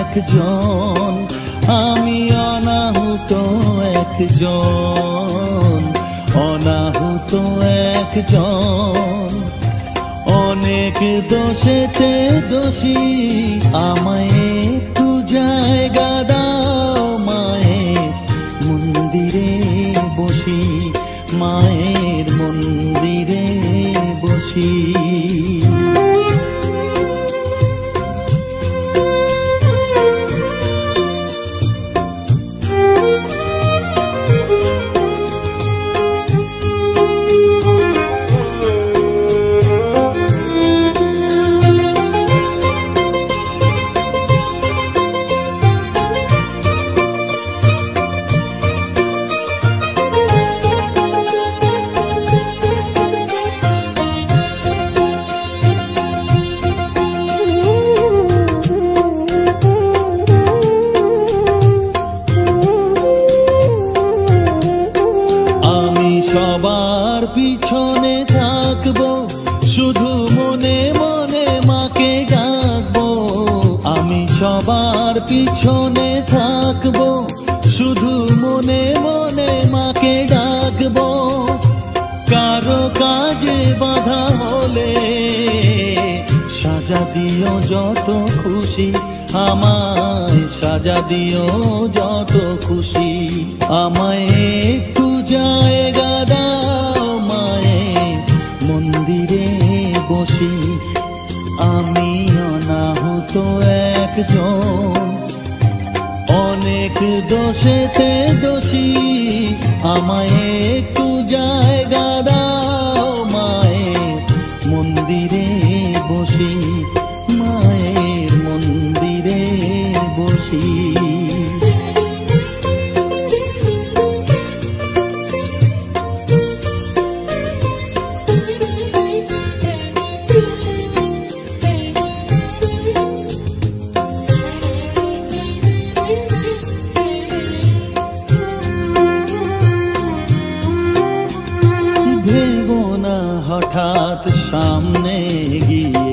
একজন, আমি অনাহুত একজন, অনাহুত একজন। অনেক দোষেতে দোষী, আমায় একটু জায়গা দাও মায়ের মন্দিরে বসি, মায়ের মন্দিরে বসি। সবার পিছনে থাকবো, শুধু মনে মনে মাকে ডাকবো। আমি সবার পিছনে থাকবো, শুধু মনে মনে মাকে ডাকবো। কারো কাজে বাধা হলে সাজা দিও যত খুশি, আমায় সাজা দিও যত খুশি। আমায় একটু জায়গা দাও মায়ের মন্দিরে বসি, আমি অনাহুত একজন, অনেক দোষেতে দোষী। আমায় একটু জায়গা দাও মায়ের মন্দিরে বসি, মায়ের মন্দিরে বসি। ভেবো না হঠাৎ সামনে গিয়ে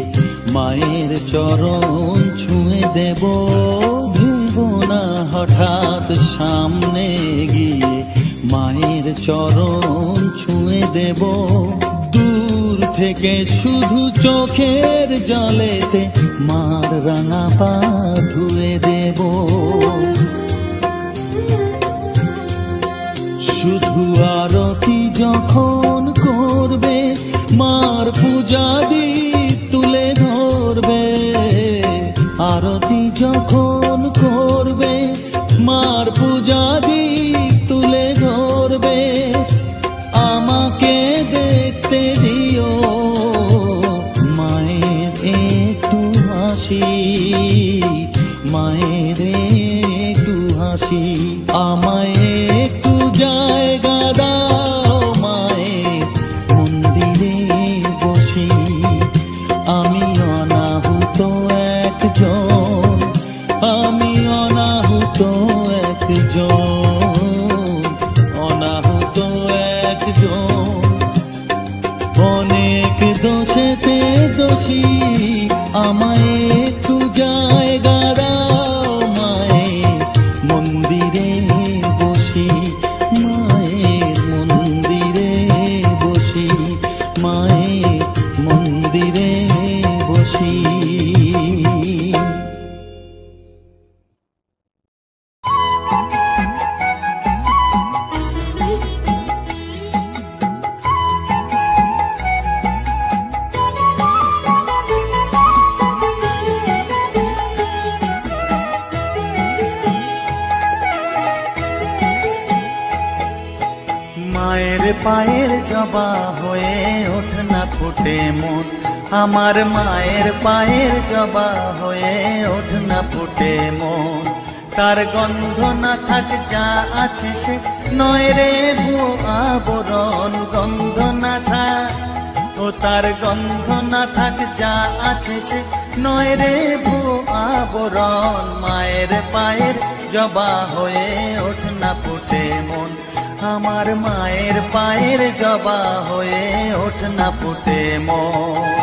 মায়ের চরণ ছুঁয়ে দেব, ভেবো না হঠাৎ সামনে গিয়ে মায়ের চরণ ছুঁয়ে দেব। দূর থেকে শুধু চোখের জলেতে মার রাঙা পা ধুয়ে দেব। শুধু আরতি যখন করবে, মার পূজা দীপ তুলে ধরবে। আরতি যখন করবে, মার পূজা দীপ তুলে ধরবে। আমাকে দেখতে দিও মায়ের একটু হাসি, মায়ের একটু হাসি। আমায় একটু জায়গা দাও মায়ের মন্দিরে বসি, আমি অনাহুত একজন, আমি অনাহুত একজন, অনাহুত একজন। অনেক দোষেতে দোষী, আমায় একটু জায়গা দাও মায়ের মন্দিরে বসি, মায়ের মন্দিরে বসি, মায়ের মন্দিরে বসি। মায়ের পায়ের জবা হয়ে ওঠ না ফুটে মন, আমার মায়ের পায়ের জবা হয়ে ওঠ না ফুটে মন। তার গন্ধ না থাক যা আছে সে নয় রে ভো আবরণ, গন্ধ না থাক ও তার গন্ধ না থাক যা আছে সে নয় রে ভো আবরণ। মায়ের পায়ের জবা হয়ে ওঠ না ফুটে মন, আমার মায়ের পায়ের জবা হয়ে ওঠ না ফুটে মন।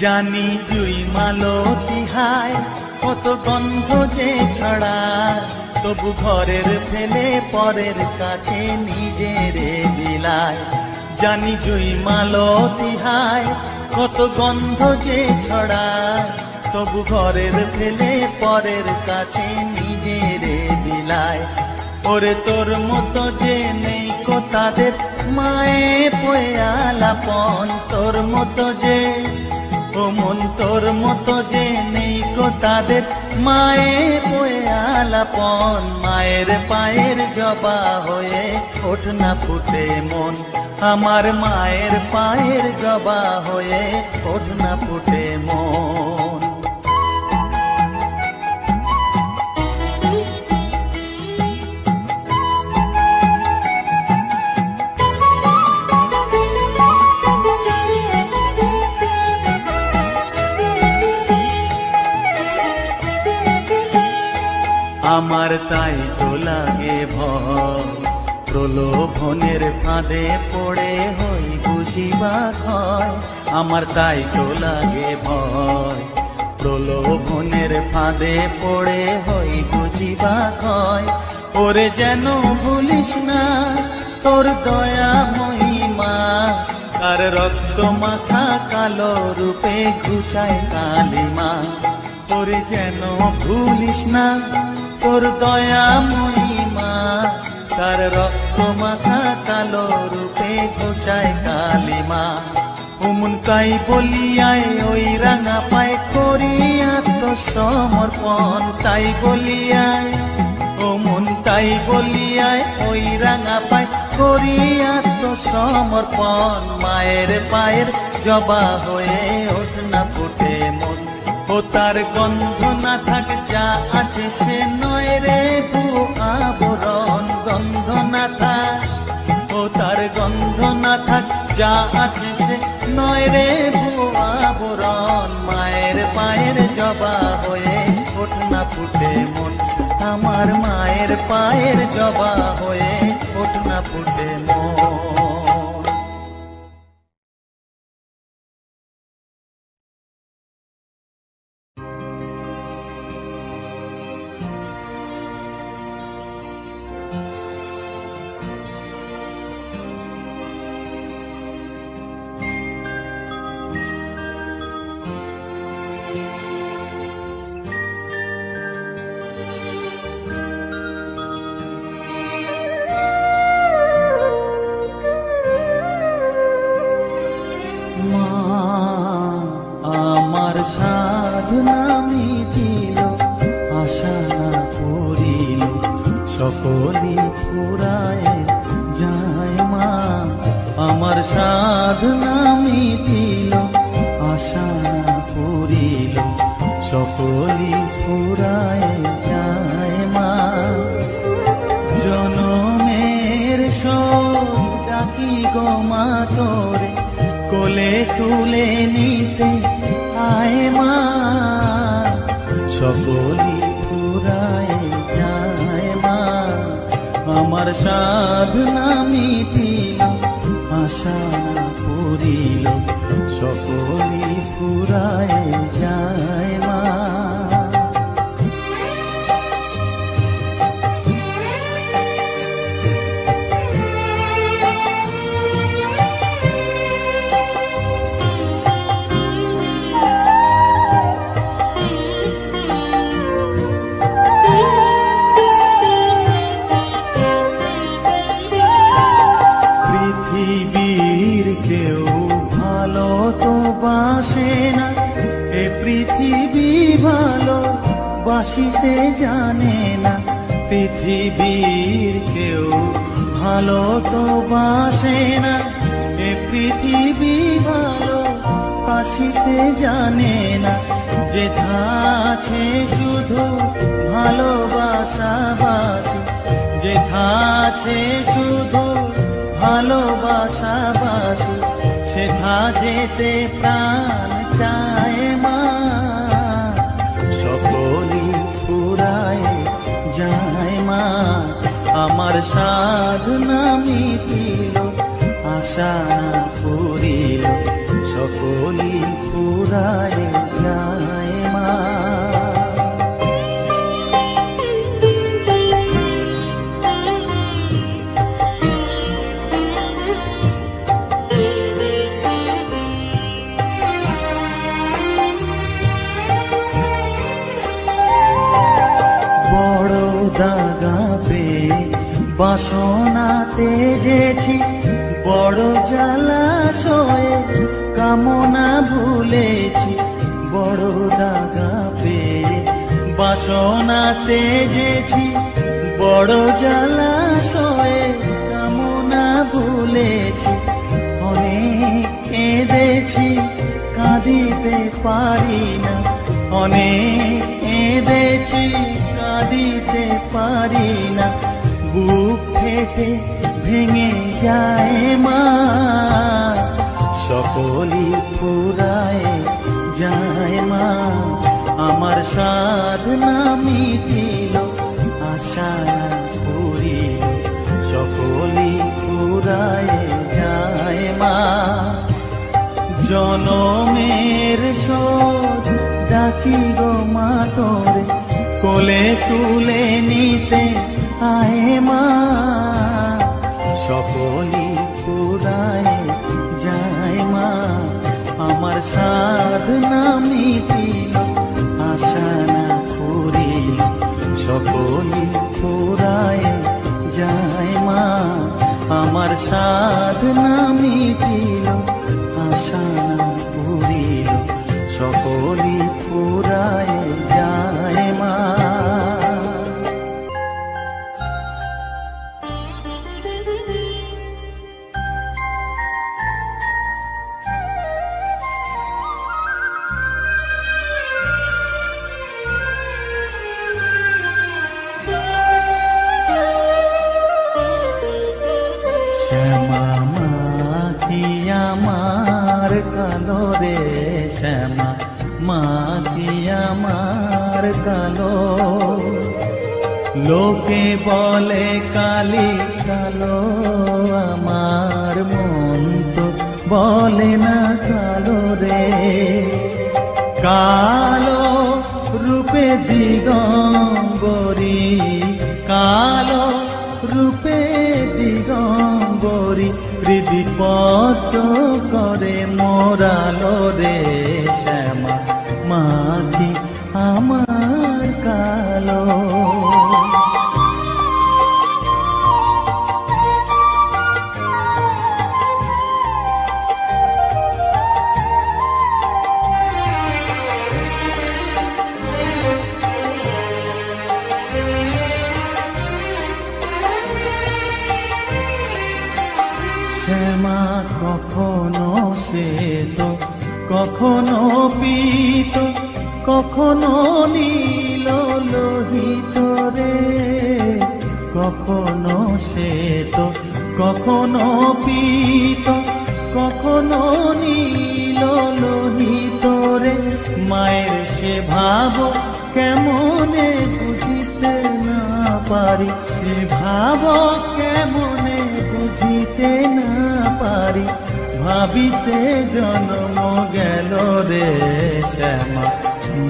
জানি জুই মালতী হায় কত গন্ধ যে ছড়ায়, তবু ঘরের ফেলে পরের কাছে নিজেরে বিলায়। জানি জুই মালতী হায় কত গন্ধ যে ছড়ায়, তবু ঘরের ফেলে পরের কাছে নিজেরে বিলায়। ওরে তোর মতো যে নেই কো তাদের মায়ে পয়ালাপন, তোর মতো যে ও মন তোর মতো যে নেই কো তাদের মায়ে পয়ালাপন। মায়ের পায়ের জবা হয়ে ওঠ না ফুটে মন, আমার মায়ের পায়ের জবা হয়ে ওঠ না ফুটে মন। আমার তাই তো লাগে ভয়, প্রলোভনের ফাঁদে পড়ে হই বুঝিবা ক্ষয়। আমার তাই তো লাগে ভয়, প্রলোভনের ফাঁদে পড়ে হই বুঝিবা ক্ষয়। ওরে যেন ভুলিস না তোর দয়া মহিমা, আর রক্ত মাখা কালো রূপে ঘুচায় কালিমা। ওরে যেন ভুলিস না তোর দয়া মহিমা, তার রক্ত মাখা কালো রূপে ঘুচায় কালিমা। উমন কাই বলিয়ায় ওই রাঙা পায় করি আত্মসমর্পণ, তাই বলিয়ায় ওমন তাই বলিয়ায় ওই রাঙা পায় করি আত্মসমর্পণ। মায়ের পায়ের জবা হয়ে ওঠ না ফুটে মন, ও তার গন্ধ না থাক যা আছে সে নয় রে ভুয়ো আবরণ। গন্ধ না থাক ও তার গন্ধ না থাক যা আছে সে নয় রে ভুয়ো আবরণ। মায়ের পায়ের জবা হয়ে ওঠ না ফুটে মন, আমার মায়ের পায়ের জবা হয়ে ওঠ না ফুটে মন। সাধনা মিটিল আশা না করিল সকলি ফুরায় যায় মা। আমার সাধনা মিটিল আশা না করিল সকলি ফুরায় যায় মা। জনমের শোক ডাকি গো মা তোরে কোলে তুলে নিতে আয় মা। সকলি ফুরায় যায় মা, আমার সাধনা মিটিল আশা পুরিল সকলি ফুরায় যায় মা। পৃথিবীর কেউ ভালো তো বাসে না, এ পৃথিবী ভালো বাসিতে জানে না। পৃথিবীর কেউ ভালো তো বাসে না, এ পৃথিবী ভালো বাসিতে জানে না। যেথা আছে শুধু ভালোবাসাবাসি, যেথা আছে শুধু ভালোবাসাবাসি, সেথা যেতে প্রাণ চায় মা। সকলি ফুরায় যায় মা, আমার সাধনা মিটিল আশা পুরিল সকলি ফুরায় যায় মা। বড় দাগা পেয়ে বাসনা তেজেছি, বড় জলাশয়ে কামনা ভুলেছি। বড় দাগা পেয়ে বাসনা তেজেছি, বড় জলাশয়ে কামনা ভুলেছি। অনেক কেঁদেছি কাঁদিতে পারি না, অনেক কেঁদেছি কাঁদিতে পারি না। বুক ফেটে ভেঙে যায় মা, সকলি ফুরায় যায় মা। আমার সাধনা মিটিল, আশা পুরিল, সকলি ফুরায় যায় মা। জনমের শোধ ডাকি গো মা তোরে, কোলে তুলে নিতে আয় মা। সকলি ফুরায় যায় মা, আমার সাধনা মিটিল, আশা না পুরিল, সকলি ফুরায় যায় মা। আমার সাধনা মিটিল, আশা না পুরিল, সকলি ফুরায় যায় মা। শ্যামা মাটি আমার কালো রে, শ্যামা মাটি আমার কালো। লোকে বলে কালি কালো, আমার মন তো বলে না কালো রে। কালো রূপে দিগম্বরী, কালো রূপে দিগম্বরী, হৃদিপত করে মোরালো রে। শ্যামা মাটি আমার কালো। শ্যামা কখনো শ্বেত, কখনো পীত, কখনো নীল লোহিত রে। কখনো শ্বেত, কখনো পীত, কখনো নীল লোহিত রে। মায়ের সে ভাব কেমনে বুঝিতে না পারি, সে ভাব কেমনে বুঝিতে না পারি। ভাবিতে জন্ম গেল রে শ্যামা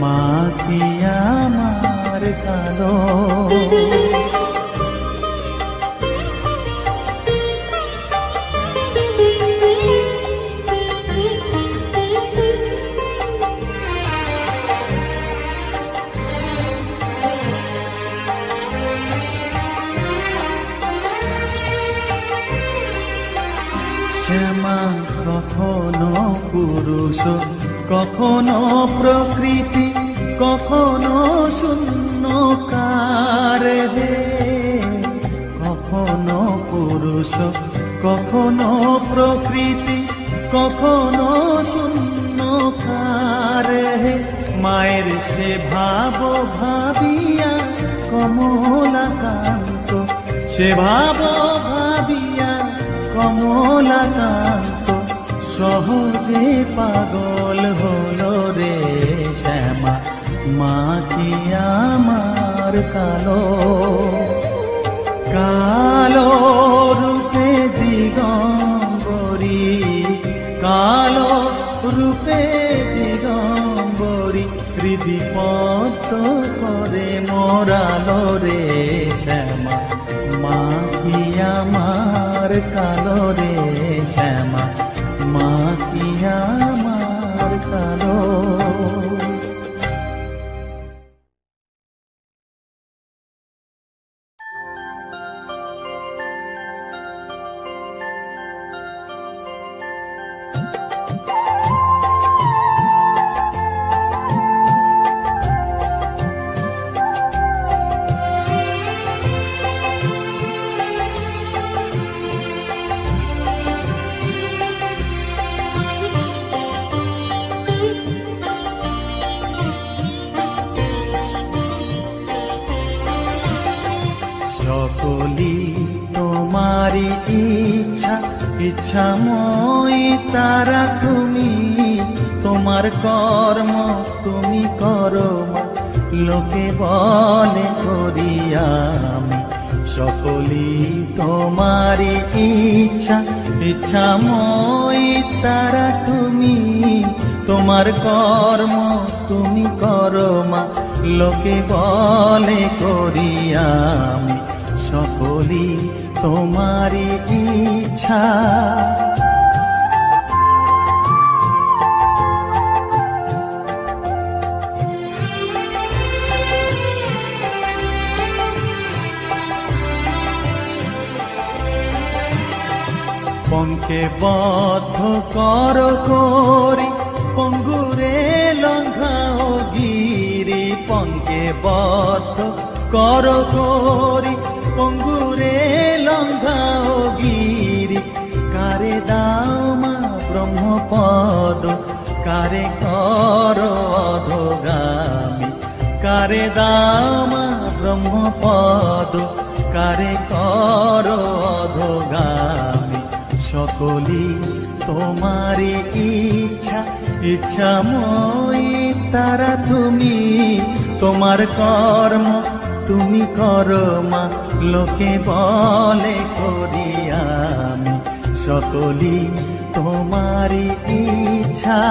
মা কি আমার কালো। শ্যামা কখনো পুরুষ, কখনো প্রকৃতি, কখনো শূন্যকার হে। কখনো পুরুষ, কখনো প্রকৃতি, কখনো শূন্যকার হে। মায়ের সে ভাব ভাবিয়া কমলাকান্ত, সে ভাব ভাবিয়া কমলাকান্ত সহজে পাগল হলো রে শ্যামা মা কি আমার কালো। কালো রূপে দিগম্বরী, কালো রূপে দিগম্বরী হৃদি পদ্ম করে মোরালো রে শ্যামা মা কি আমার কালো রে শ্যামা মা কি আমার কালো। সকলি তোমারি ইচ্ছা ইচ্ছাময়ী তারা তুমি তোমার কর্ম তুমি করো মা লোকে বলে করি আমি সকলি তোমারি ইচ্ছা ইচ্ছাময়ী তারা তুমি তোমার কর্ম তুমি করো মা লোকে বলে করি আমি সকলি তোমারি ইচ্ছা। পঙ্কে বদ্ধ কর করি পঙ্গুরে লঙ্ঘাও গিরি পঙ্কে বদ্ধ কর করি পঙ্গুরে লঙ্ঘাও গিরি কারে দাও মা ব্রহ্মপদ কারে কর অধোগামী কারে দাও মা ব্রহ্মপদ কারে কর অধোগামী সকলি তোমারি ইচ্ছা ইচ্ছাময়ী তারা তুমি তোমার কর্ম তুমি করো মা লোকে বলে করি আমি সকলি তোমারি ইচ্ছা।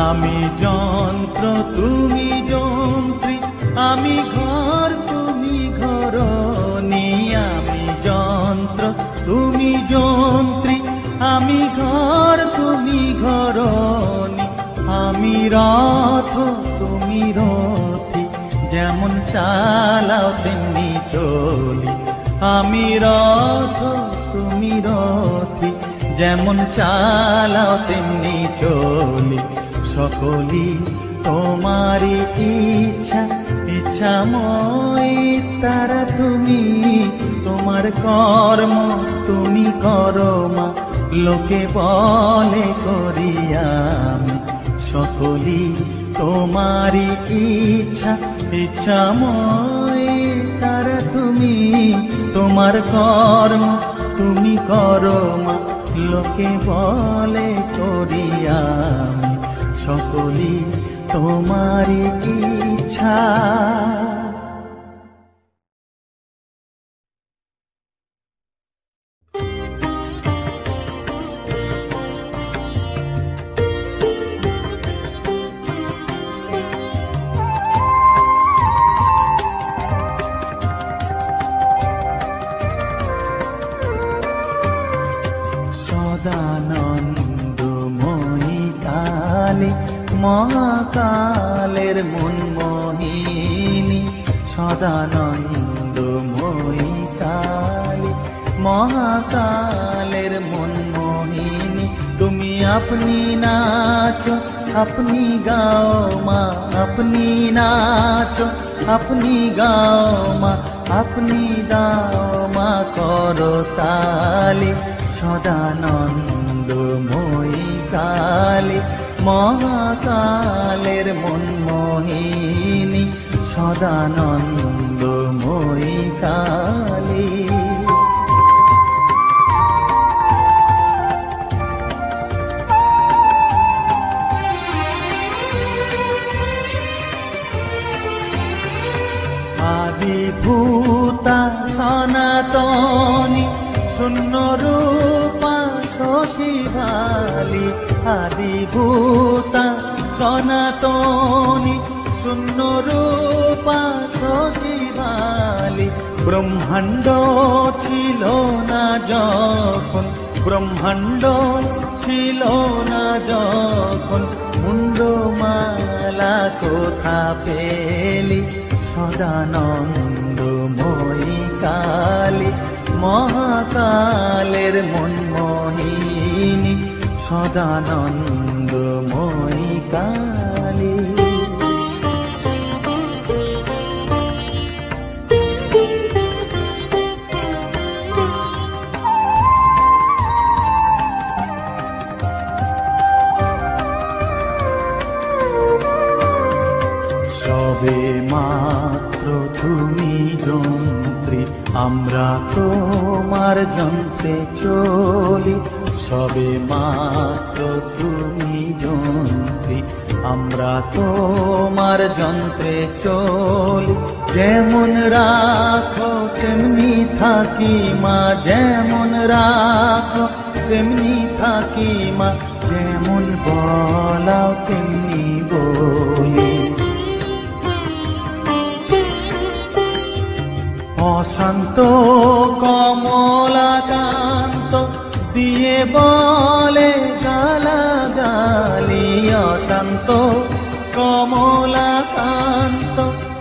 আমি যন্ত্র তুমি যন্ত্রী আমি ঘর তুমি ঘরণী আমি যন্ত্র তুমি যন্ত্রী আমি ঘর তুমি ঘরণী আমি রথ তুমি রথী যেমন চালাও তেমনি চলি আমি রথ তুমি রথী যেমন চালাও তেমনি চলি সকলি তোমারি ইচ্ছা ইচ্ছাময়ী তারা তুমি তোমার কর্ম তুমি করো মা লোকে বলে করি আমি সকলি তোমারি ইচ্ছা ইচ্ছাময়ী তারা তুমি তোমার কর্ম তুমি করো মা লোকে বলে করি আমি সকলি তোমারি ইচ্ছা। সদানন্দময়ী কালী মহাকালের মনমোহিনী সদানন্দময়ী কালী মহাকালের মনমোহিনী তুমি আপনি নাচো আপনি গাও মা আপনি নাচো আপনি গাও মা আপনি দাও মা করো তালি সদানন্দময়ী কালী মহাকালের মনমোহিনী সদানন্দময়ী কালী। শূন্য রূপা শশী ভালি আদিভূতা সনাতনী শূন্য রূপা শশী ভালি ব্রহ্মাণ্ড ছিল না যখন ব্রহ্মাণ্ড ছিল না যখন মুন্ডমালা কোথা পেলি সদানন্দময়ী কালী মহাকালের মনমোহিনী সদানন্দময়ী কালী সবে মাত্র তুমি যন্ত্রী আমরা তোমার যন্ত্রে চলি সবে মাত্র তুমি যন্ত্রী আমরা তোমার যন্ত্রে চলি যেমন রাখো তেমনি থাকি মা যেমন রাখো তেমনি থাকি মা যেমন বলাও তেমনি বলি অশান্ত কমলাকান্ত দিয়ে বলে গালাগালি অশান্ত কমলাকান্ত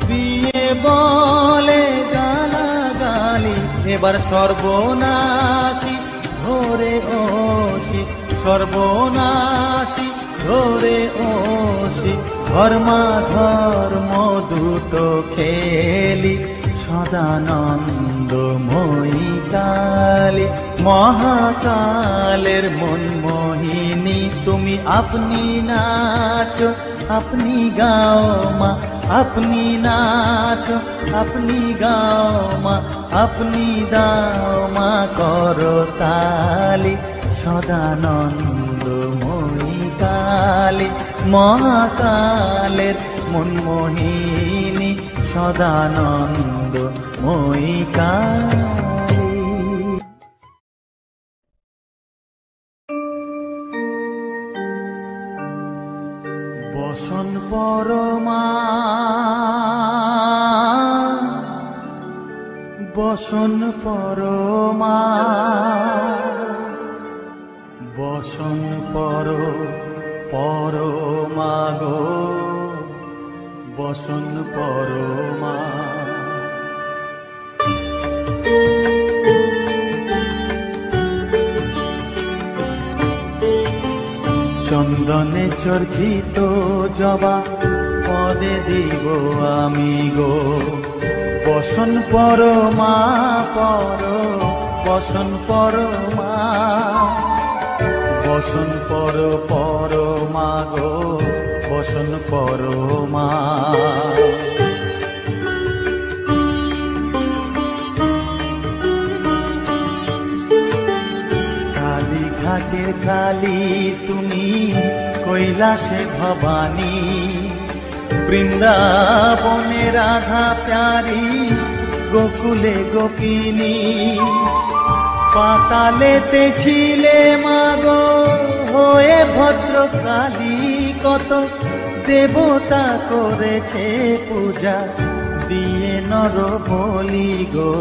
দিয়ে বলে গালাগালি এবার সর্বনাশী ধরে ওসি সর্বনাশী ধরে ওসি ধর্মা ধর্ম দুটো খেলি সদানন্দময়ী কালী মহাকালের মনমোহিনী তুমি আপনি নাচো আপনি গাও মা আপনি নাচো আপনি গাও মা আপনি দাও মা করতালি সদানন্দময়ী কালী মহাকালের মনমোহিনী সদানন্দময়ী কালী বসন পরমা বসন পরমা বসন পরমা গো বসন পরমা চন্দনে চর্চিত জবা পদে দিব আমি গো বসন পরমা বসন পরমা বসন পরমা গো বসন পরমা কালীঘাটের কালী তুমি কৈলাসে ভবানী বৃন্দাবনে রাধা প্যারি গোকুলে গোপিনী পাতালেতে ছিলে মাগো হয়ে ভদ্রকালী কত দেবতা করেছে পূজা দিয়ে নর বলি গো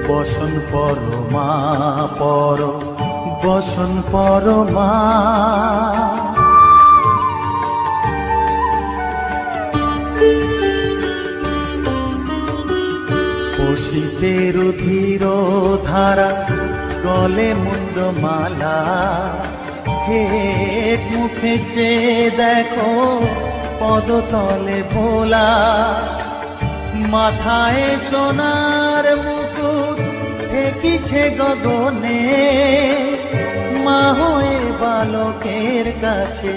বসন পরমা বসন পরমা পশিতে রুধির ধারা গলে মুন্ডমালা হেট মুখে চেয়ে দেখো পদতলে ভোলা মাথায় সোনার মুকুট ঠেকিছে গগনে মা হয়ে বালকের কাছে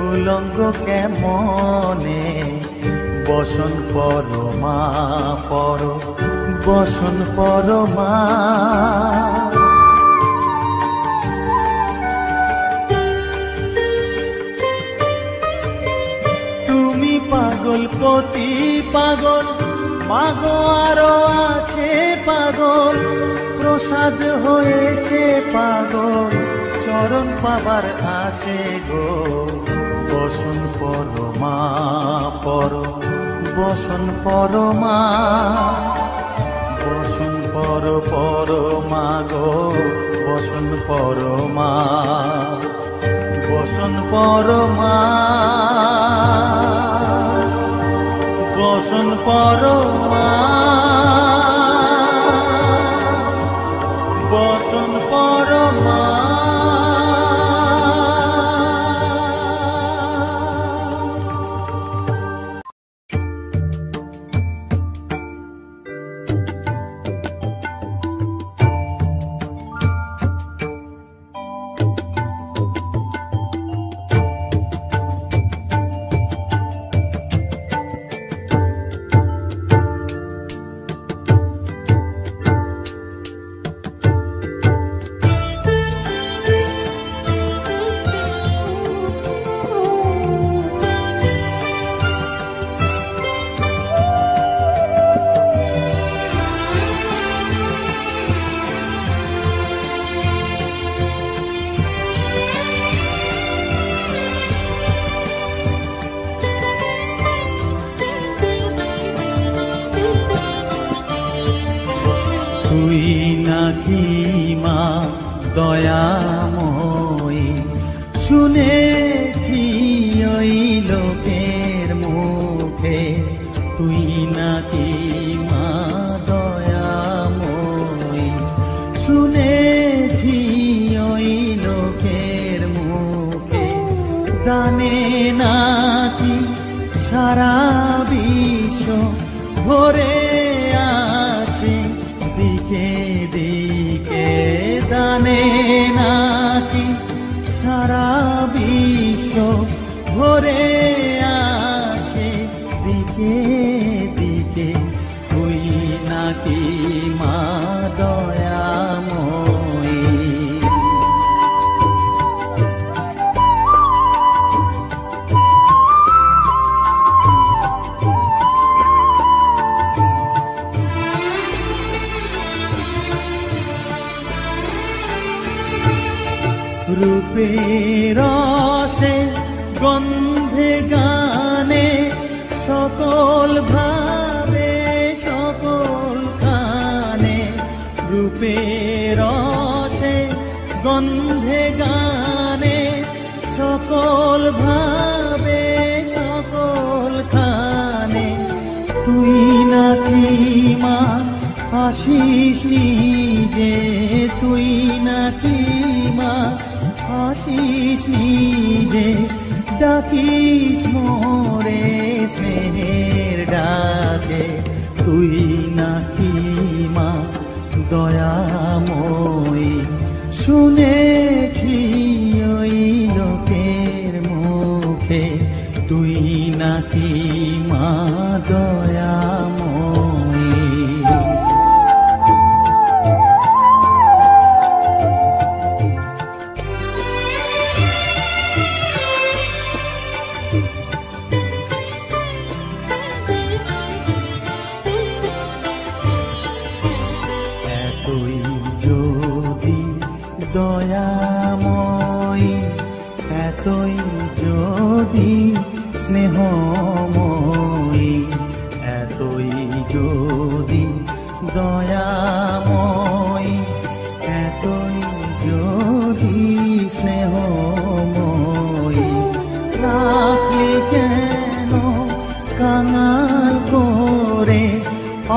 উলঙ্গ কেমনে বসন পরমা বসন পরমা তুমি পাগল পতি পাগল মাগো আরো আছে পাগল প্রসাদ হয়েছে পাগল, চরণ পাবার আসে গো। বসন পরমা পর, বসন পরমা, বসন পর পরমা গো, বসন পরমা, বসন পরমা, বসন পরমা, বসন পরমা। তুই নাকি মা দয়াময়ী, শুনেছি ওই লোকের মুখে। তুই নাকি মা দয়াময়ী, শুনেছি ওই লোকের মুখে। দানে নাকি সারা বিশ্ব ভরে আছে দিকে দিকে। দানে নাকি সারা বিশ্ব ভরে আছে দিকে দিকে। তুই নাকি মা দয়াময়ী। রূপের রসে গন্ধে গানে সকল ভাবে সকল কানে। রূপের রসে গন্ধে গানে সকল ভাবে সকল কানে। তুই নাকি মা আসিস নিজে, তুই নাকি মা আসিস নিজে। ডাকিস মোরে স্নেহের ডাকে। তুই নাকি মা দয়াময়ী, শুনেছি ওই লোকের মুখে। তুই নাকি মা দয়াময়ী। এতই যদি দয়াময়ী, এতই যদি স্নেহময়ী, এতই যদি দয়াময়ী, এতই যদি স্নেহময়ী। রাখি কেন কাঙাল করে,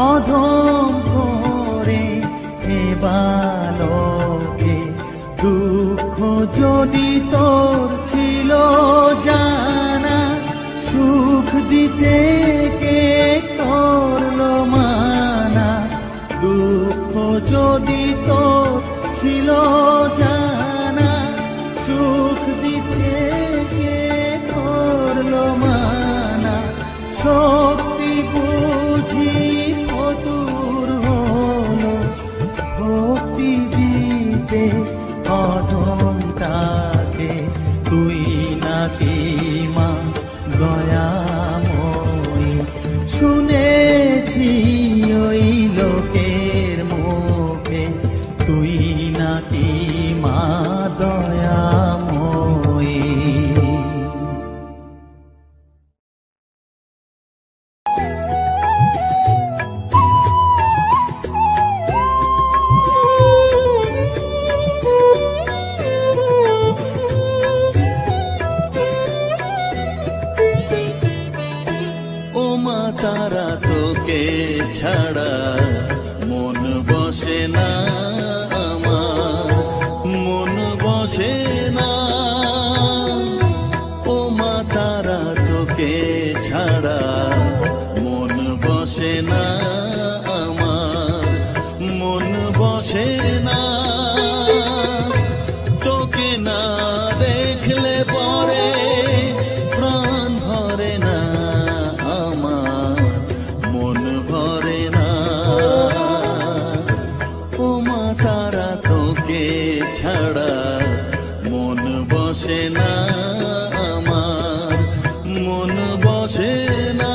অধম করে এ বালকে। দুঃখ যদি তোর ছিল জানা, সুখ দিতে কে করলো মানা। দুঃখ যদি তোর ছিল জানা, সুখ দিতে কে করলো মানা। শক্তি বুঝি ফতুর হলো, ভক্তি দিতে অধমটাকে। তুই নাকি মা দয়াময়ী, শুনেছি ওই লোকের মুখে। তোকে ছাড়া মন বসে না আমার, মন বসে না। ও মা তারা তোকে ছাড়া মন বসে না আমার, মন বসে না। তোকে না দেখলে পরে প্রাণ ভরে না আমার, মন ভরে না। ও মা তারা তোকে ছাড়া মন বসে না আমার, মন বসে না।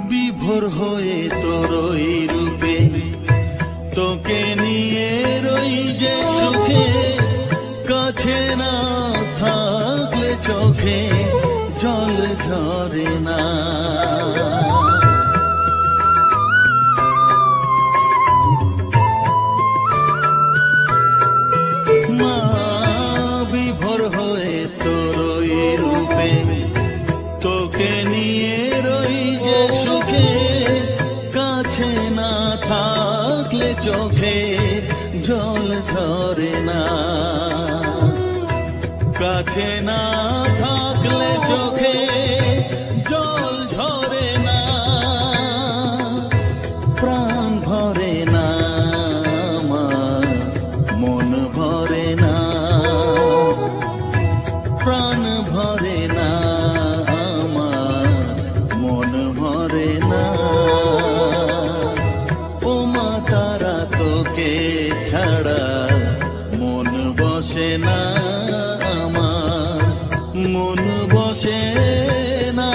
বিভোর হয়ে তোরই রূপে তোকে নিয়ে রই যে সুখে, কাছে না থাকলে চোখে জল ঝরে না। মা বিভোর হয়ে তোরই রূপে তোকে নিয়ে রই যে সুখে, কাছে না থাকলে চোখে জল ঝরে না। কাছে না থাকলে চোখে জল ঝরে না, প্রাণ ভরে না আমার, মন ভরে না, প্রাণ ভরে না আমার, মন ভরে না। ও মা তারা তোকে ছাড়া মন বসে না আমার, মন বসে না।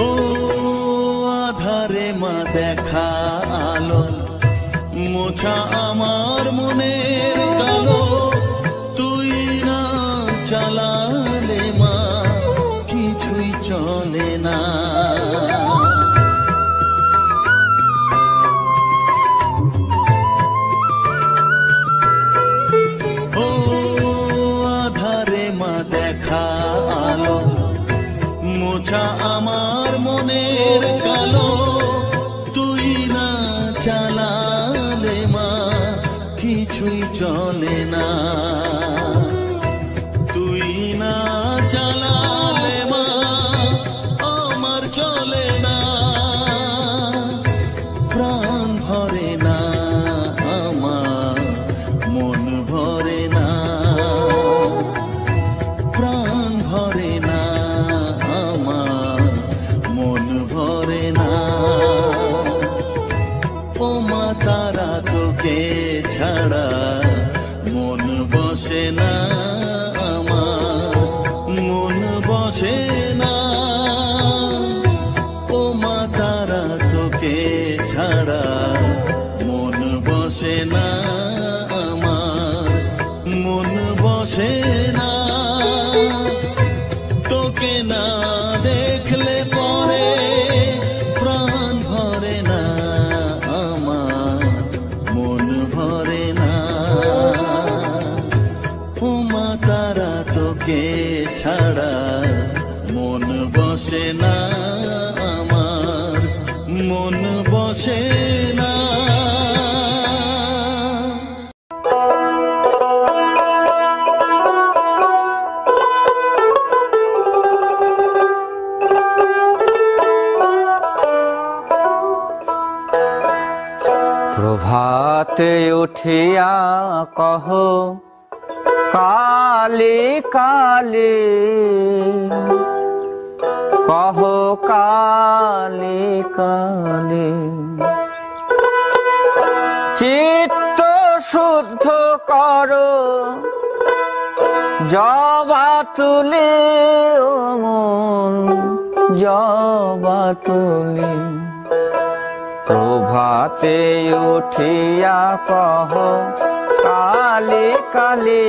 ও আধারে মা দেখা আলো, মোছা আমার মনের কালো, তুই না চালালে মা কিছুই চলে না। ও আধারে মা দেখা আলো, মোছা আমার মনের কালো, তুই না চালালে মা কিছুই চলে না। তুই না চালালে মা আমার চলে না, প্রাণ ভরে না আমার, মন ভরে না, প্রাণ ভরে না আমার, মন ভরে না। ও মা তারা তোকে ছাড়া মন বসে না আমার, মন বসে না। ও মা তারা তোকে ছাড়া মন বসে না আমার, মন বসে না। তোকে না দেখলে পরে প্রাণ ভরে না আমার, মন ভরে না। ও মা তারা তোকে ছাড়া মন বসে না আমার, মন বসে না। প্রভাতে উঠিয়া কহ কালে কালে, কহ কালে কালে, করো জবা তুলি ও মন জবা তুলি প্রভাতে উঠিয়া কহ কালি কালি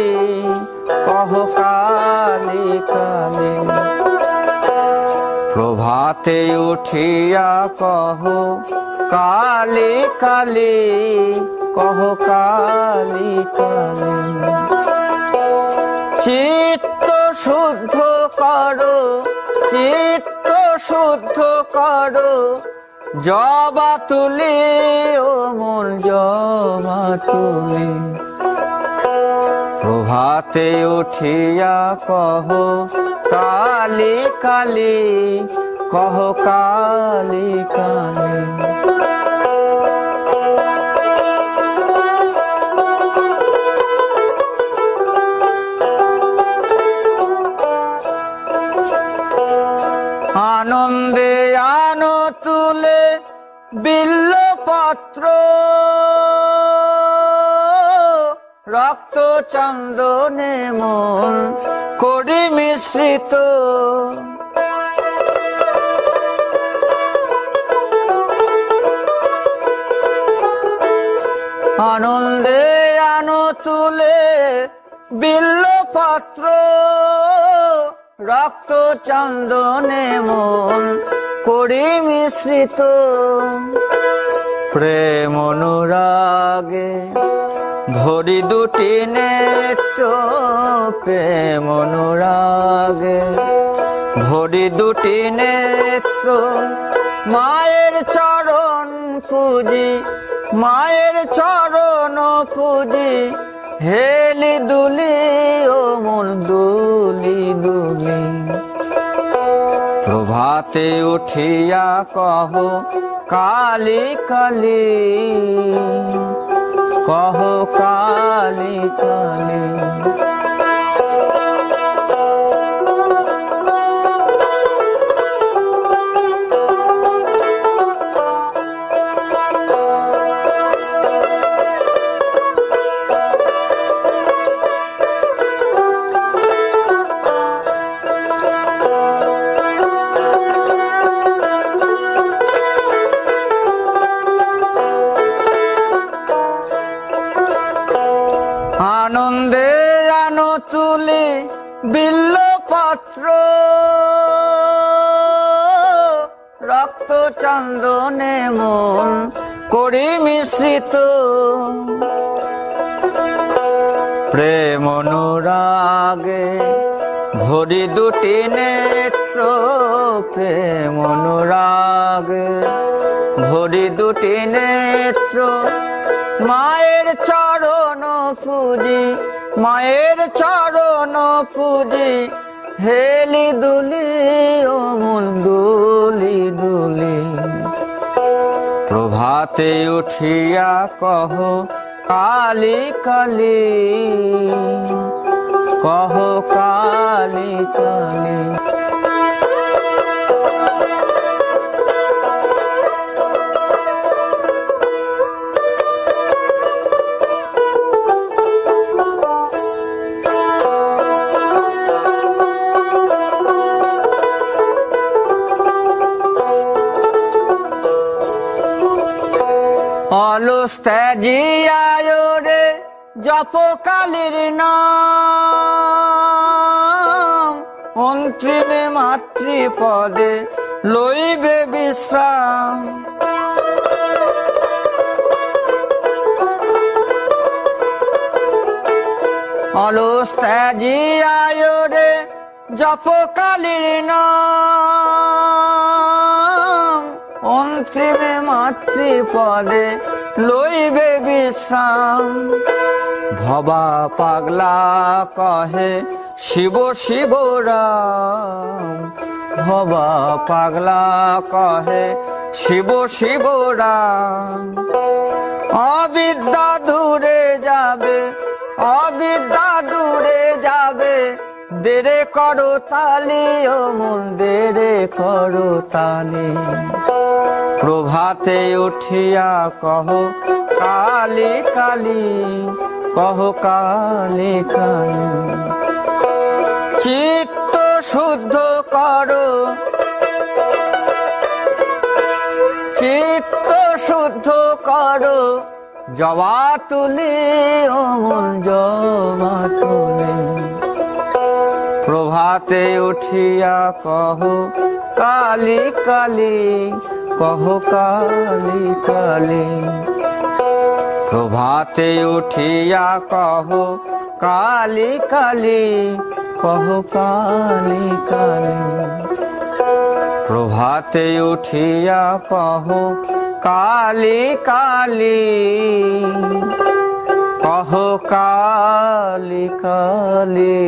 কহ কালি কালি প্রভাতে উঠিয়া কহ কালি কালি কহ কালি কালি চিত্ত শুদ্ধ করো চিত্ত শুদ্ধ করো জবা তুলি ও মন জবা তুলি প্রভাতে উঠিয়া কহ কালি কালি কহ কালি কালি আনন্দে আনো তুলে বিল্লপত্র রক্ত চন্দনে মন করি মিশ্রিত আনন্দে আনো তুলে বিল্লপত্র রক্ত চন্দনে মন করি মিশ্রিত প্রেম অনুরাগে ভরি দুটি নেত্র প্রেম অনুরাগে ভরি দুটি নেত্র মায়ের চরণ পুজি মায়ের চরণ পুজি হেলি দুলি ও মন দুলি দুলি প্রভাতে উঠিয়া কহ কালি কালি কহ কালি কালি আনন্দে আনো তুলি বিল্লপত্র রক্ত চন্দনে মন করি মিশ্রিত প্রেম অনুরাগে ভরি দুটি নেত্র প্রেম অনুরাগে ভরি দুটি নেত্র মায়ের চরণ পুজি মায়ের চরণ পুজি হেলি দুলি ও মন দুলি দুলি প্রভাতে উঠিয়া কহ কালি কালি কহ কালি কালি অলস ত্যাজিয়ায় রে জপ কালীর নাম অন্তিমে মাতৃপদে লইবে বিশ্রাম অলস ত্যাজিয়ায় রে জপ কালীর নাম অন্তিমে মাতৃপদে লইবে বিশ্রাম ভবা পাগলা কহে শিব শিব রাম ভবা পাগলা কহে শিব শিব রাম অবিদ্যা দূরে যাবে অবিদ্যা দূরে যাবে দেরে করো তালি ও মন দেরে করো তালি প্রভাতে উঠিয়া কহ কালী কালী, কহ কালী কালী। চিত্ত শুদ্ধ করো, চিত্ত শুদ্ধ করো, জবা তুলি অমন জবা তুলি। প্রভাতে উঠিয়া কহ কালী কালী, কহ কালী কালী। প্রভাতে উঠিয়া কহ কালী কালী, কহ কালী কালী। প্রভাতে উঠিয়া কহ কালী কালী, কহ কালী কালী।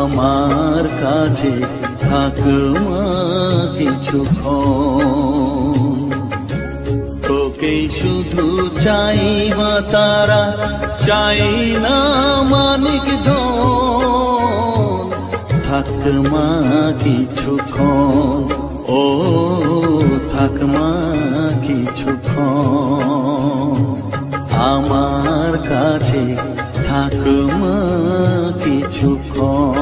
আমার কাছে থাক মা কিছুক্ষণ, তোকেই শুধু চাই মা তারা, চাই না মানিক ধন। থাক মা কিছুক্ষণ, ও থাক মা কিছুক্ষণ, আমার কাছে থাক মা কিছুক্ষণ।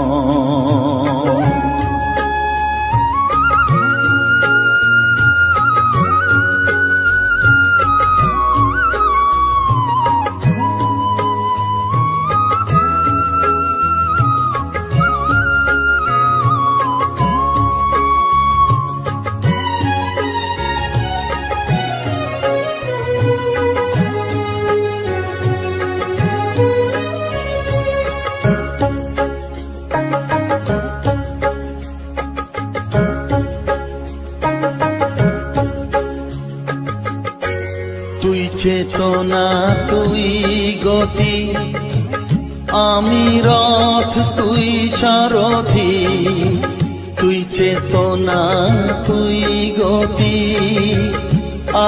তুই চেতনা তুই গতি, আমি রথ তুই সারথি। তুই চেতনা তুই গতি,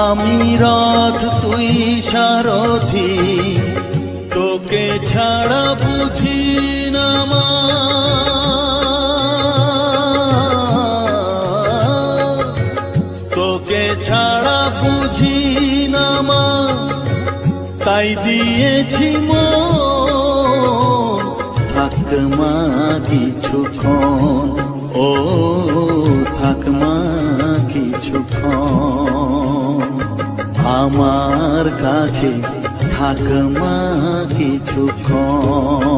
আমি রথ তুই সারথি। তোকে ছাড়া বুঝি না মা, তোকে ছাড়া বুঝি না মা, তাই দিয়েছি মন। থাক মা কিছুক্ষণ, ও থাক মা কিছুক্ষণ, আমার কাছে থাক মা কিছুক্ষণ।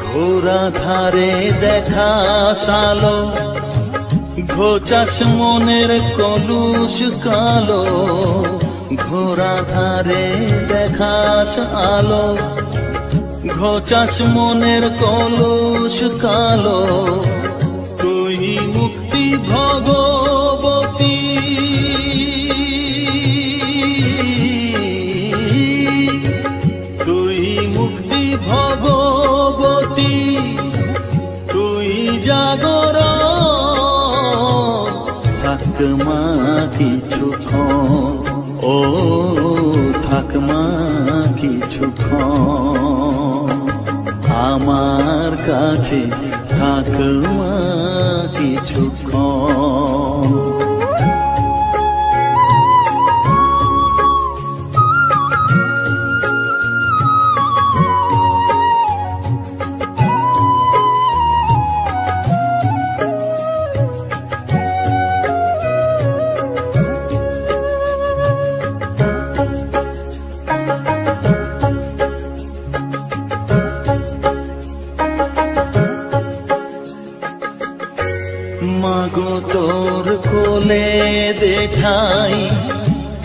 ঘোরা ধারে দেখা সালো, ঘোচাস মনের কলুষ কালো। ঘোরা ধারে দেখাস আলো, ঘোচাস মনের কলুষ কালো। তুই মুক্তি ভগবতী, তুই মুক্তি ভগবতী, তুই জাগর। থাক মা কিছুক্ষণ, ও ও থাকমা কিছুক্ষণ আমার কাছে, থাকমা কিছুক্ষণ। মাগো তোর কোলে দেখাই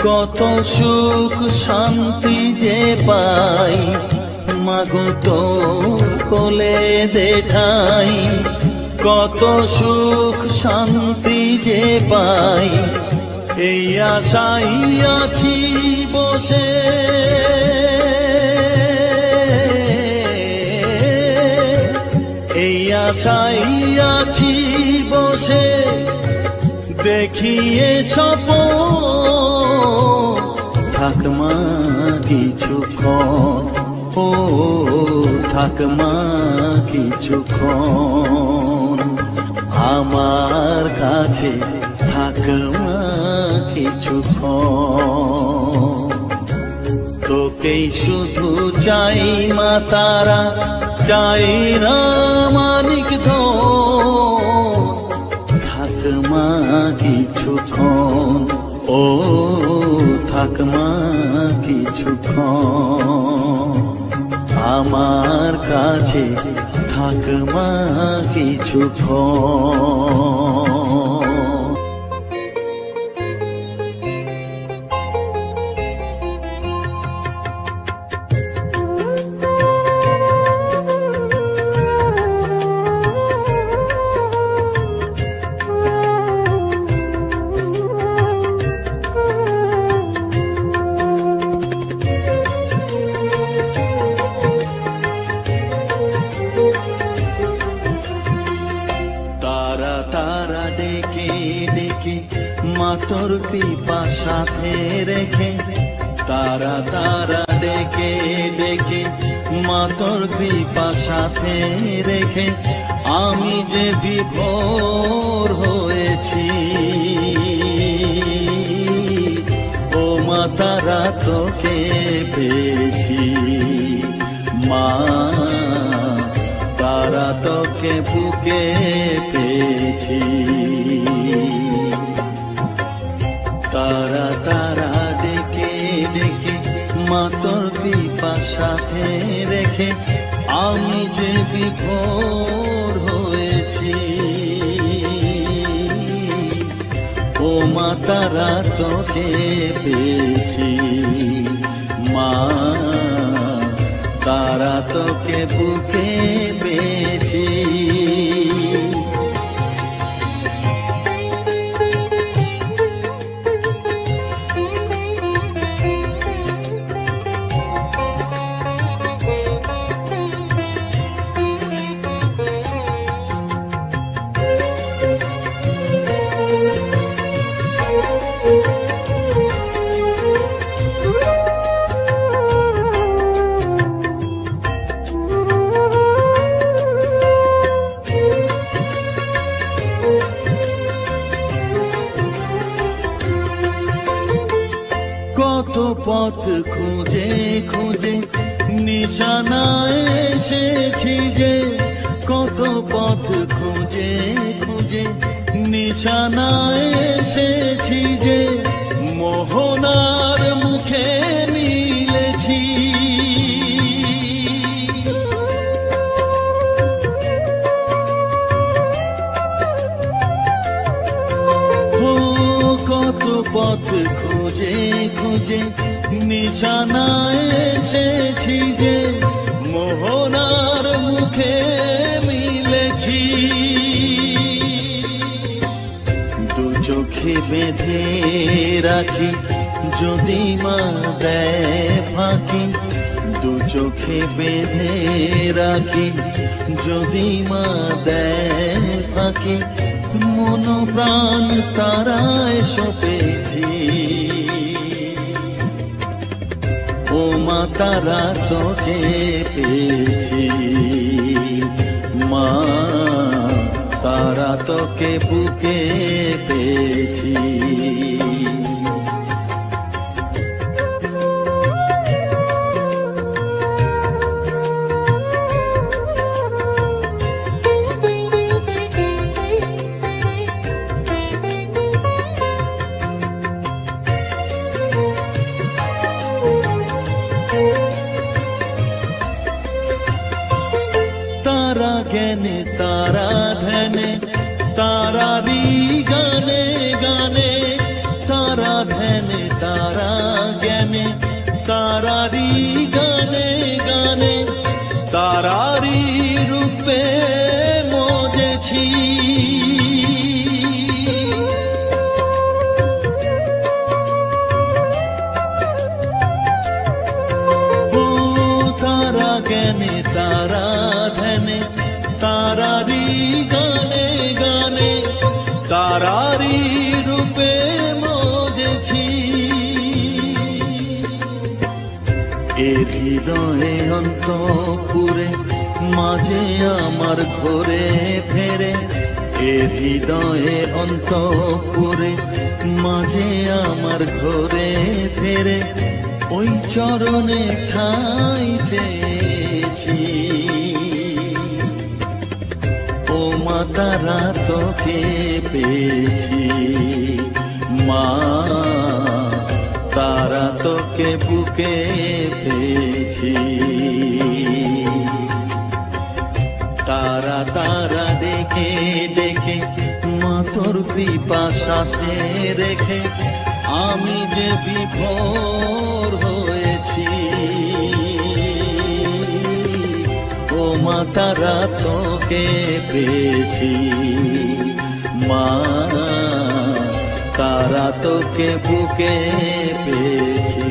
কত সুখ শান্তি যে পাই, মাগো তোর কোলে দেখাই কত সুখ শান্তি যে পাই। এই আশাই আছি বসে, এই আশাই আছি বসে, দেখিয়ে স্বপন থাকমা কিছুক্ষণ, ও থাকমা কিছুক্ষণ আমার কাছে, থাকমা কিছুক্ষণ। তোকেই শুধু চাই মা তারা, চাই না মানিক ধন, থাকমা কিছুক্ষণ, ও থাকমা কিছুক্ষণ আমার কাছে, থাকমা কিছুক্ষণ। তারা ডেকে ডেকে মা তোর কৃপা সাথে রেখে, তারা তারা ডেকে ডেকে মা তোর কৃপা সাথে রেখে, আমি যে বিভোর হয়েছি। ও মা তারা তোকে পেয়েছি, মা তারা তোকে বুকে পেয়েছি। তারা তারা ডেকে ডেকে মা তোর কৃপা সাথে রেখে, আমি যে বিভোর হয়েছি। ও মা তারা তোকে পেয়েছি, মা তারা তোকে বুকে পেয়েছি। কত পথ খুঁজে খুঁজে নিশানায় এসেছি যে, কত পথ খুঁজে খুঁজে নিশানায় এসেছি যে, মোহনার মুখে মিলেছি। কত পথ খুঁজে খুঁজে নিশানায় এসেছি যে, মোহনার মুখে মিলেছি। দু চোখে বেঁধে রাখি যদি মা দেয় ফাঁকি, দু চোখে বেঁধে রাখি যদি মা দেয় ফাঁকি, মন প্রাণ তারায় সপেছি। ও মা তারা তোকে পেয়েছি, মা তারা তোকে বুকে পেয়েছি। तारा ज्ञाने तारा ध्याने तारारी गाने गाने, तारा ध्याने तारा ज्ञाने तारारी गाने गाने, तारारी रूपे मोजेছি। तारा ज्ञाने तारा ध्याने तारारी गाने गाने, तारारी रूपे मोजेছি। এ হৃদয়ে অন্তপুরে মাঝে আমার ঘরে ফেরে, এ হৃদয়ে অন্তপুরে মাঝে আমার ঘরে ফেরে, ওই চরণে ঠাঁই চেয়েছি। ও মা তারা তোকে পেয়েছি, মা তারা তোকে বুকে পেয়েছি। তারা তারা ডেকে ডেকে মা তোর পিপাসাতে রেখে আমি যে বিভোর হয়েছি। ও মা তারা তোকে পেয়েছি, মা তারা তোকে বুকে পেয়েছি।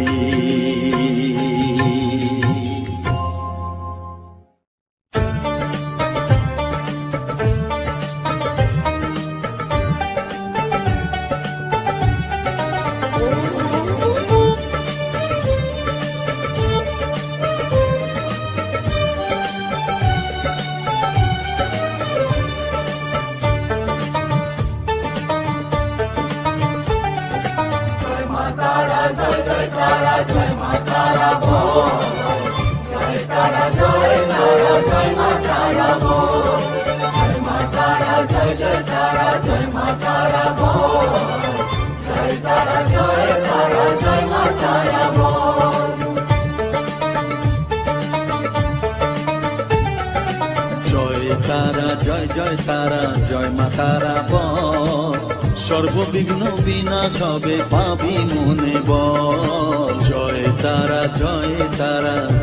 সর্ববিঘ্ন বিনাশ হবে পাবি মনে বল। জয় তারা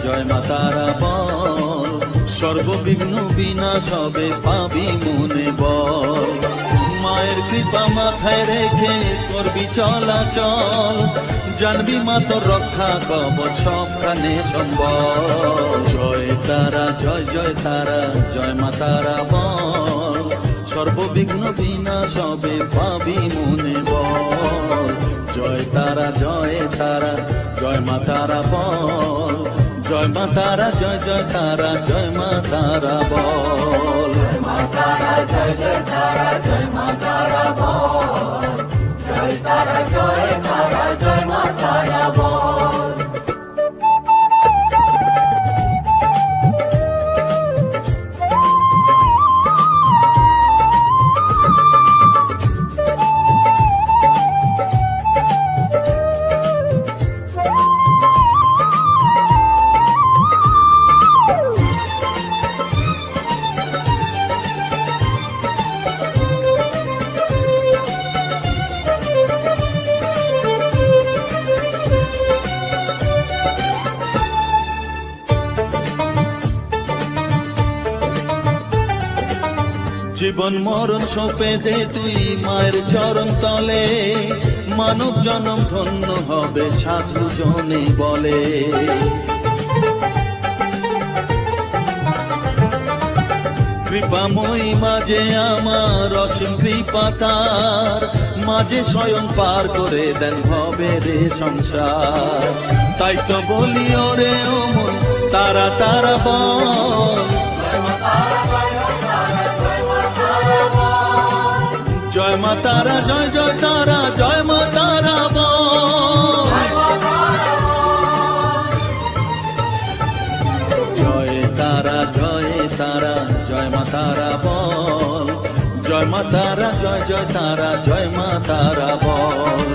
জয় মা তারা বল। সর্ববিঘ্ন বিনাশ হবে পাবি মনে বল। মায়ের কৃপা মাথায় রেখে করবি চলাচল, জানবি মা তোর রক্ষা কবচ সবখানে সম্বল। জয় তারা জয় মা তারা বল। সর্ববিঘ্ন বিনাশ হবে পাবি মনে বল। জয় তারা জয় মা তারা বল। জয় মা তারা জয় মা তারা বল। জয় মা তারা জয় মা তারা বল। জয় তারা জয় মা তারা বল। জীবন মরণ সঁপে দে তুই মায়ের চরণ তলে, মানব জনম ধন্য হবে সাধু জনে বলে। কৃপাময়ী মাঝে আমার অসীম কৃপা তার, মাঝে স্বয়ং পার করে দেন ভবের সংসার। তাই তো বলি ওরে ও মন তারা তারা বল, জয় মা তারা জয় জয় তারা জয় মা তারা বল, জয় তারা জয় তারা জয় মা তারা বল, জয় মা তারা জয় জয় তারা জয় মা তারা বল,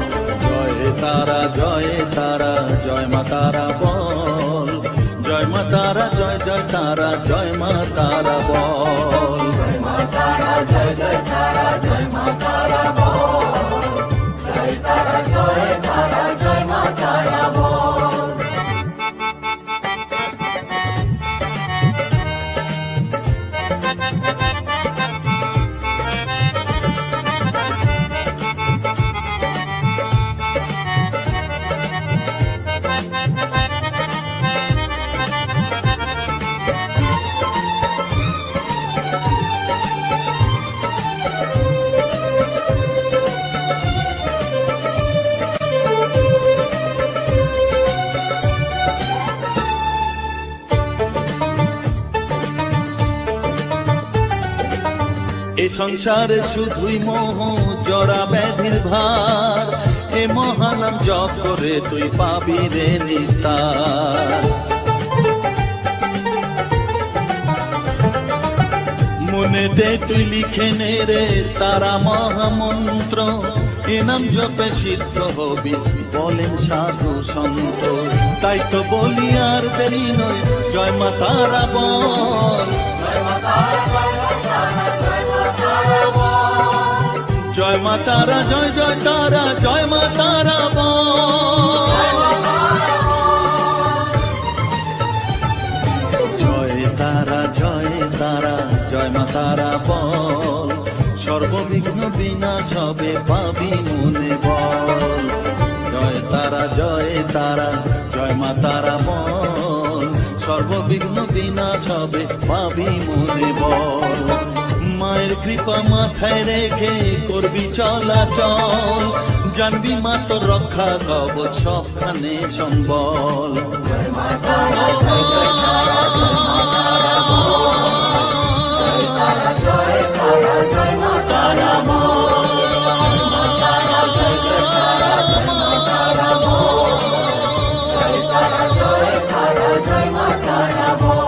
জয় তারা জয় তারা জয় মা তারা বল, জয় মা তারা জয় জয় তারা জয় মা তারা বল, জয় মা তারা জয় জয় তারা জয় মা তারা বল, জয় তারা জয় তারা জয় মা তারা বল। এ সংসারে শুধুই মোহ জরা ব্যাধির ভার, এ মহানাম জপ করে তুই পাবি রে নিস্তার। মনেতে তুই লিখে নে রে তারা মহামন্ত্র, এ নাম জপে সিদ্ধ হবি বলেন সাধু সন্ত। তাই তো বলি আর দেরি নয় জয় মা তারা বল, জয় মা তারা জয় জয় তারা জয় মা তারা বল, জয় তারা জয় তারা জয় মা তারা বল, সর্ববিঘ্ন বিনাশ হবে পাবি মনে বল, জয় তারা জয় তারা জয় মা তারা বল, সর্ববিঘ্ন বিনাশ হবে পাবি মনে বল। মায়ের কৃপা মাথায় রেখে করবি চলাচল, জানবি মা তোর রক্ষা কবচ সবখানে সম্বল, জয় মা তারা জয় জয় তারা জয় মা তারা বল, জয় তারা জয় তারা জয় মা তারা বল, জয় মা তারা জয় জয় তারা জয় মা তারা বল, জয় তারা জয় তারা জয় মা তারা বল।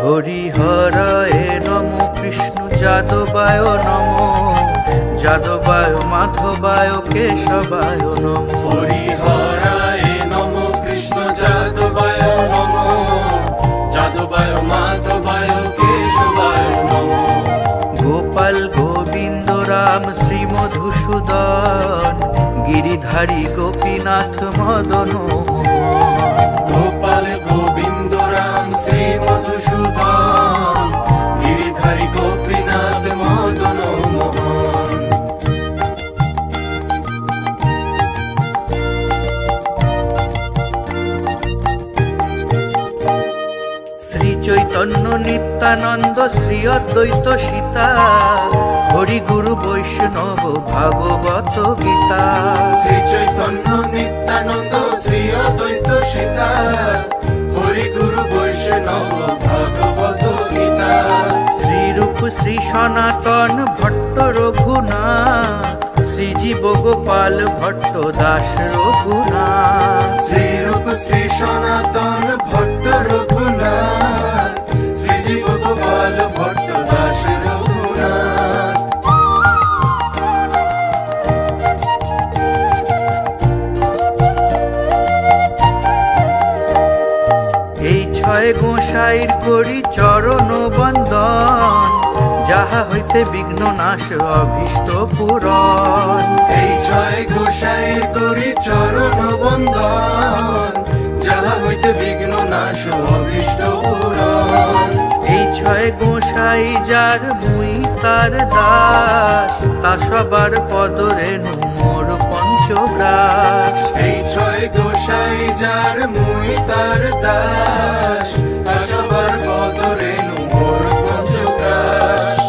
হরিহরায় নম কৃষ্ণ যাদবায় নম, যাদবায় মাধবায় কেশবায় নম, হরিহরায় নম কৃষ্ণ যাদবায় নম, যাদবায় মাধবায় কেশবায় নম, গোপাল গোবিন্দ রাম শ্রী মধুসূদন, গিরিধারী গোপীনাথ মদন, গোপাল গোবিন্দ রাম শ্রী মধুসূদন, গিরিধারী গোপীনাথ মদন মোহন। শ্রী চৈতন্য নিত্যানন্দ শ্রী অদ্বৈত সীতা, হরি গুরু বৈষ্ণব ভাগবত গীতা, শ্রী চৈতন্য নিত্যানন্দ শ্রী অদ্বৈত সীতা, হরি গুরু বৈষ্ণব ভাগবত গীতা, শ্রীরূপ শ্রী সনাতন ভট্ট রঘুনাথ, শ্রীজীব গোপাল ভট্ট দাস রঘুনাথ, শ্রীরূপ শ্রী সনাতন ভট্ট রঘুনাথ, শ্রীজীব গোপাল ভট্ট দাস রঘুনাথ। এই ছয় গোসাইর করি চরণ বন্দন, যাহা হইতে বিঘ্ন নাশ অভীষ্ট পূরণ। এই ছয় গোসাইয়ের করি চরণ বন্দন, যাহা হইতে বিঘ্ন নাশ অভীষ্ট পূরণ। এই ছয় গোসাই যার মুই তার দাস, তা সবার পদরেণু মোর পঞ্চগ্রাস। এই ছয় গোসাই যার মুই তার দাস, তা সবার পদরেণু মোর পঞ্চগ্রাস।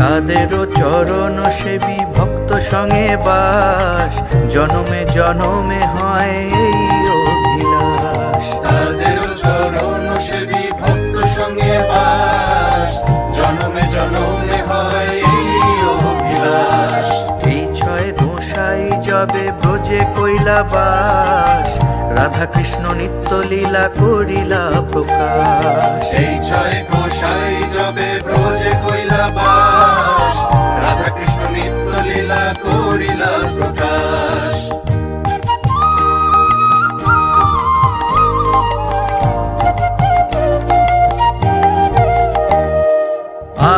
তাদেরও চরণ সেবী ভক্ত সঙ্গে বাস, জনমে জনমে হয় এই অভিলাষ। তাদেরও চরণ সেবী ভক্ত সঙ্গে বাস, জনমে জনমে হয় এই অভিলাষ। এই ছয় গোসাই যবে ব্রজে কইলা বাস, রাধা কৃষ্ণ নিত্য লীলা করিলা প্রকাশ। এই ছয় গোসাই যবে ব্রজে কইলা বাস, রাধা কৃষ্ণ নিত্য লীলা করিলা প্রকাশ।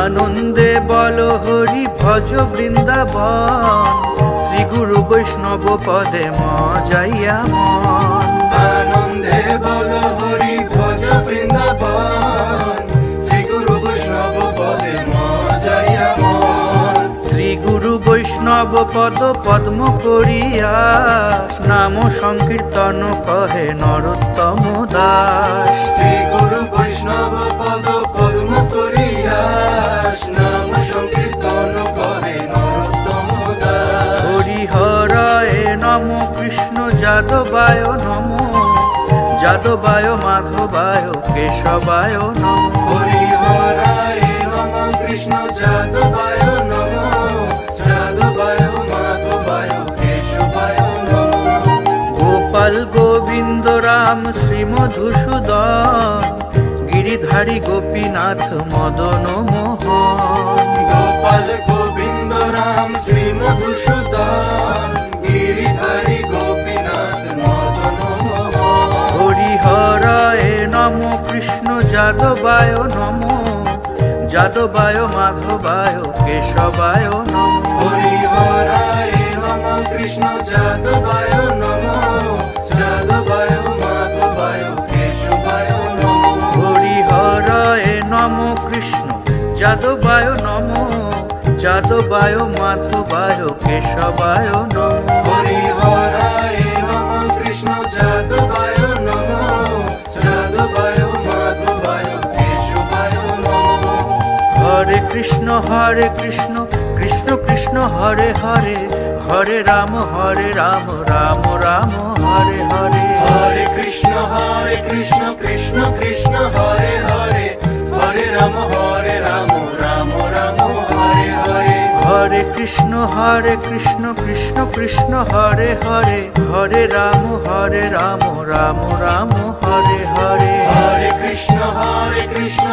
আনন্দে বল হরি ভজ বৃন্দাবন, শ্রী গুরু বৈষ্ণব পদে মজাইয়া মন। আনন্দে বল হরি ভজ বৃন্দাবন, শ্রী গুরু বৈষ্ণব পদে মজাইয়া মন। শ্রী গুরু বৈষ্ণব পদ পদ্ম করিয়া, নাম সংকীর্তন কহে নরোত্তম দাস। শ্রী গুরু বৈষ্ণব পদ পদ্ম করিয়া, নাম সংকীর্তন করে নরোত্তম দাস। হরিহরায় নম কৃষ্ণ যাদবায় নম, যাদবায় মাধবায় কেশবায় নম। হরিহরায় নম কৃষ্ণ যাদবায় নম, যাদবায় মাধবায় কেশবায় নম। গোপাল গোবিন্দ রাম শ্রী মধুসূদন, গিরিধারী গোপীনাথ মদন মোহন। গোপাল গোবিন্দ রাম শ্রী মধুসূদন, গিরিধারী গোপীনাথ মদন মোহন। হরিহরায় নম কৃষ্ণ যাদবায় নম, যাদবায় মাধবায় কেশবায় নম। হরিহরায় নম কৃষ্ণ যাদবায় নম, যাদবায় মাধবায় কেশবায় নম। হরিহরায় নম কৃষ্ণ যাদবায় নম, যাদবায় মাধবায় কেশবায় নম। হরিহরায় নম কৃষ্ণ যাদবায় নম, যাদবায় মাধবায় কেশবায় নম। হরে কৃষ্ণ কৃষ্ণ কৃষ্ণ হরে হরে, হরে রাম রাম রাম হরে হরে। হরে কৃষ্ণ কৃষ্ণ কৃষ্ণ হরে হরে, হরে রাম রাম রাম হরে হরে। হরে কৃষ্ণ কৃষ্ণ কৃষ্ণ হরে হরে, হরে রাম রাম রাম হরে হরে। হরে কৃষ্ণ কৃষ্ণ